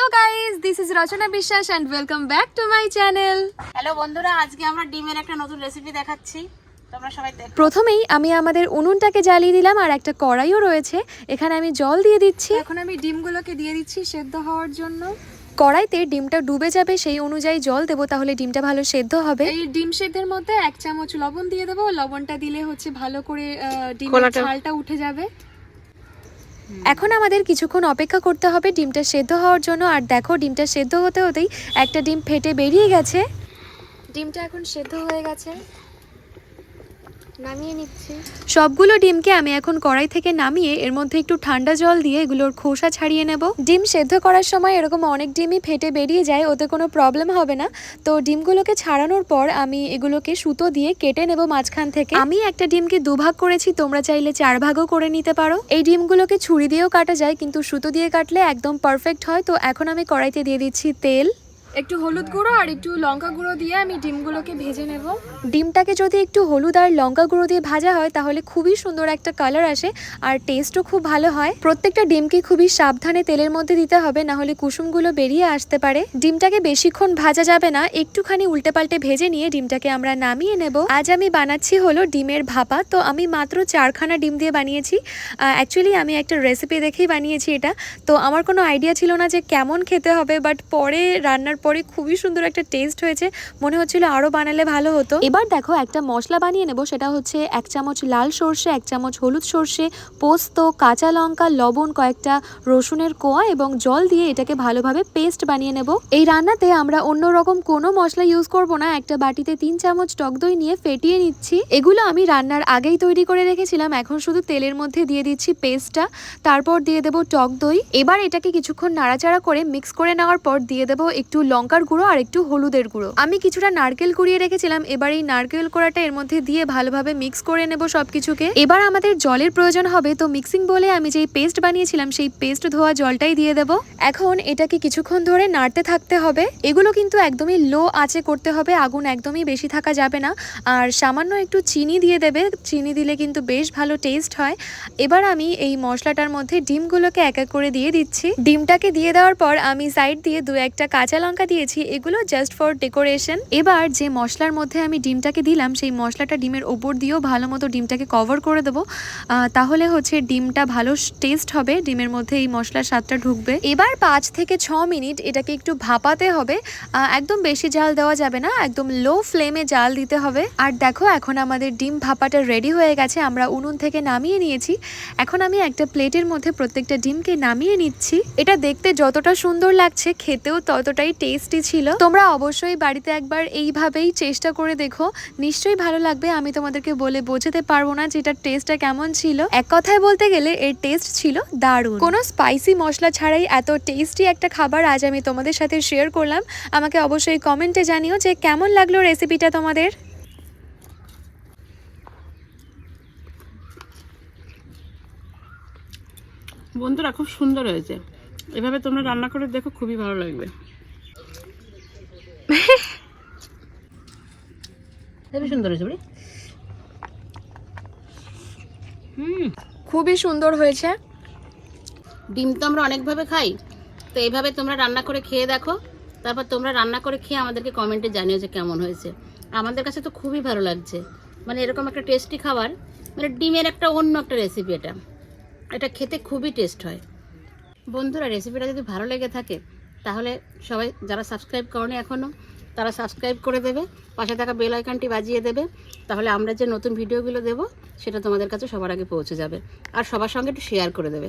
Hello guys, this is Rachna Biswas and welcome back to my channel. Hello বন্ধুরা, আজকে আমরা ডিমের একটা নতুন রেসিপি দেখাচ্ছি, তোমরা সবাই দেখো। প্রথমেই আমি আমাদের উনুনটাকে জ্বালিয়ে দিলাম আর একটা কড়াইও রয়েছে, এখানে আমি জল দিয়ে দিচ্ছি। এখন আমি ডিমগুলোকে দিয়ে দিচ্ছি সেদ্ধ হওয়ার জন্য। কড়াইতে ডিমটা ডুবে যাবে সেই অনুযায়ী জল দেবো, তাহলে ডিমটা ভালো সেদ্ধ হবে। এই ডিম সেদ্ধের মধ্যে 1 চামচ লবণ দিয়ে দেবো। লবণটা দিলে হচ্ছে ভালো করে ডিমের ছালটা উঠে যাবে। এখন আমাদের কিছুক্ষণ অপেক্ষা করতে হবে ডিমটা সেদ্ধ হওয়ার জন্য। আর দেখো, ডিমটা সেদ্ধ হতে হতেই একটা ডিম ফেটে বেরিয়ে গেছে। ডিমটা এখন সেদ্ধ হয়ে গেছে, নামিয়ে নিচ্ছি। সবগুলো ডিমকে আমি এখন কড়াই থেকে নামিয়ে এর মধ্যে একটু ঠান্ডা জল দিয়ে এগুলোর খোসা ছাড়িয়ে নেব। ডিম সেদ্ধ করার সময় এরকম অনেক ডিমই ফেটে বেরিয়ে যায়, ওতে কোনো প্রবলেম হবে না। তো ডিমগুলোকে ছাড়ানোর পর আমি এগুলোকে সুতো দিয়ে কেটে নেব মাঝখান থেকে। আমি একটা ডিমকে দুভাগ করেছি, তোমরা চাইলে 4 ভাগও করে নিতে পারো। এই ডিমগুলোকে ছুরি দিয়েও কাটা যায়, কিন্তু সুতো দিয়ে কাটলে একদম পারফেক্ট হয়। তো এখন আমি কড়াইতে দিয়ে দিচ্ছি তেল, একটু হলুদ গুঁড়ো আর একটু লঙ্কা গুঁড়ো দিয়ে আমি ডিমগুলোকে ভেজে নেব। ডিমটাকে যদি একটু হলুদ আর লঙ্কা গুঁড়ো দিয়ে ভাজা হয় তাহলে খুবই সুন্দর একটা কালার আসে আর টেস্টও খুব ভালো হয়। প্রত্যেকটা ডিমকে খুবই সাবধানে তেলের মধ্যে দিতে হবে, না হলে কুসুমগুলো বেরিয়ে আসতে পারে। ডিমটাকে বেশিক্ষণ ভাজা যাবে না, একটুখানি উল্টে পাল্টে ভেজে নিয়ে ডিমটাকে আমরা নামিয়ে নেব। আজ আমি বানাচ্ছি হলো ডিমের ভাপা। তো আমি মাত্র 4খানা ডিম দিয়ে বানিয়েছি। অ্যাকচুয়ালি আমি একটা রেসিপি দেখেই বানিয়েছি এটা। তো আমার কোনো আইডিয়া ছিল না যে কেমন খেতে হবে, বাট পরে রান্নার পরে খুবই সুন্দর একটা টেস্ট হয়েছে, মনে হচ্ছিল আরো বানালে ভালো হতো। এবার দেখো, একটা মশলা বানিয়ে নেব। সেটা হচ্ছে 1 চামচ লাল সর্ষে, 1 চামচ হলুদ সর্ষে, পোস্ত, কাঁচা লঙ্কা, লবণ, কয়েকটা রসুনের কোয়া এবং জল দিয়ে এটাকে ভালোভাবে পেস্ট বানিয়ে নেব। এই রান্নাতে আমরা অন্যরকম কোনো মশলা ইউজ করব না। একটা বাটিতে 3 চামচ টক দই নিয়ে ফেটিয়ে নিচ্ছি। এগুলো আমি রান্নার আগেই তৈরি করে রেখেছিলাম, এখন শুধু তেলের মধ্যে দিয়ে দিচ্ছি পেস্টটা, তারপর দিয়ে দেব টক দই। এবার এটাকে কিছুক্ষণ নাড়াচাড়া করে মিক্স করে নেওয়ার পর দিয়ে দেব একটু লঙ্কার গুঁড়ো আর একটু হলুদের গুঁড়ো। আমি কিছুটা নারকেল কুড়িয়ে রেখেছিলাম, এবার এই নারকেল কোড়াটা এর মধ্যে দিয়ে ভালোভাবে মিক্স করে নেব সবকিছুকে। এবার আমাদের জলের প্রয়োজন হবে, তো মিক্সিং বলে আমি যেই পেস্ট বানিয়েছিলাম সেই পেস্ট ধোয়া জলটাই দিয়ে দেব। এখন এটাকে কিছুক্ষণ ধরে নাড়তে থাকতে হবে। এগুলো কিন্তু একদমই লো আঁচে করতে হবে, আগুন একদমই বেশি থাকা যাবে না। আর সামান্য একটু চিনি দিয়ে দেবে, চিনি দিলে কিন্তু বেশ ভালো টেস্ট হয়। এবার আমি এই মশলাটার মধ্যে ডিমগুলোকে এক এক করে দিয়ে দিচ্ছি। ডিমটাকে দিয়ে দেওয়ার পর আমি সাইড দিয়ে 2-1টা কাঁচা লঙ্কা দিয়েছি, এগুলো জাস্ট ফর ডেকোরেশন। এবার যে মশলার মধ্যে আমি ডিমটাকে দিলাম সেই মশলাটা ডিমের ওপর দিয়েও ভালো মতো ডিমটাকে কভার করে দেবো, তাহলে হচ্ছে ডিমটা ভালো টেস্ট হবে, ডিমের মধ্যে এই মশলার স্বাদটা ঢুকবে। এবার 5 থেকে 6 মিনিট এটাকে একটু ভাপাতে হবে। একদম বেশি জাল দেওয়া যাবে না, একদম লো ফ্লেমে জাল দিতে হবে। আর দেখো, এখন আমাদের ডিম ভাপাটা রেডি হয়ে গেছে, আমরা উনুন থেকে নামিয়ে নিয়েছি। এখন আমি একটা প্লেটের মধ্যে প্রত্যেকটা ডিমকে নামিয়ে নিচ্ছি। এটা দেখতে যতটা সুন্দর লাগছে, খেতেও ততটাই টেস্টি ছিল। তোমরা অবশ্যই বাড়িতে একবার এইভাবেই চেষ্টা করে দেখো, নিশ্চয়ই ভালো লাগবে। আমি তোমাদেরকে বলে বোঝাতে পারবো না যে এটার টেস্টটা কেমন ছিল। এক কথায় বলতে গেলে এর টেস্ট ছিল দারুণ। কোনো স্পাইসি মশলা ছাড়াই এত টেস্টি একটা খাবার আজ আমি তোমাদের সাথে শেয়ার করলাম। আমাকে অবশ্যই কমেন্টে জানিও যে কেমন লাগলো রেসিপিটা তোমাদের। বন্ধুরা, খুব সুন্দর হয়েছে, এভাবে তোমরা রান্না করে দেখো, খুবই ভালো লাগবে। খুবই সুন্দর হয়েছে। খুবই সুন্দর হয়েছে। ডিম তো আমরা অনেকভাবে খাই, তো এইভাবে তোমরা রান্না করে খেয়ে দেখো, তারপর তোমরা রান্না করে খেয়ে আমাদেরকে কমেন্টে জানিও যে কেমন হয়েছে। আমাদের কাছে তো খুবই ভালো লাগছে, মানে এরকম একটা টেস্টি খাবার, মানে ডিমের একটা অন্য একটা রেসিপি। এটা খেতে খুবই টেস্ট হয়। বন্ধুরা, রেসিপিটা যদি ভালো লেগে থাকে তাহলে সবাই যারা সাবস্ক্রাইব করনি এখনও, তারা সাবস্ক্রাইব করে দেবে, পাশে থাকা বেল আইকনটি বাজিয়ে দেবে, তাহলে আমরা যে নতুন ভিডিওগুলো দেব সেটা তোমাদের কাছে সবার আগে পৌঁছে যাবে। আর সবার সঙ্গে একটু শেয়ার করে দেবে।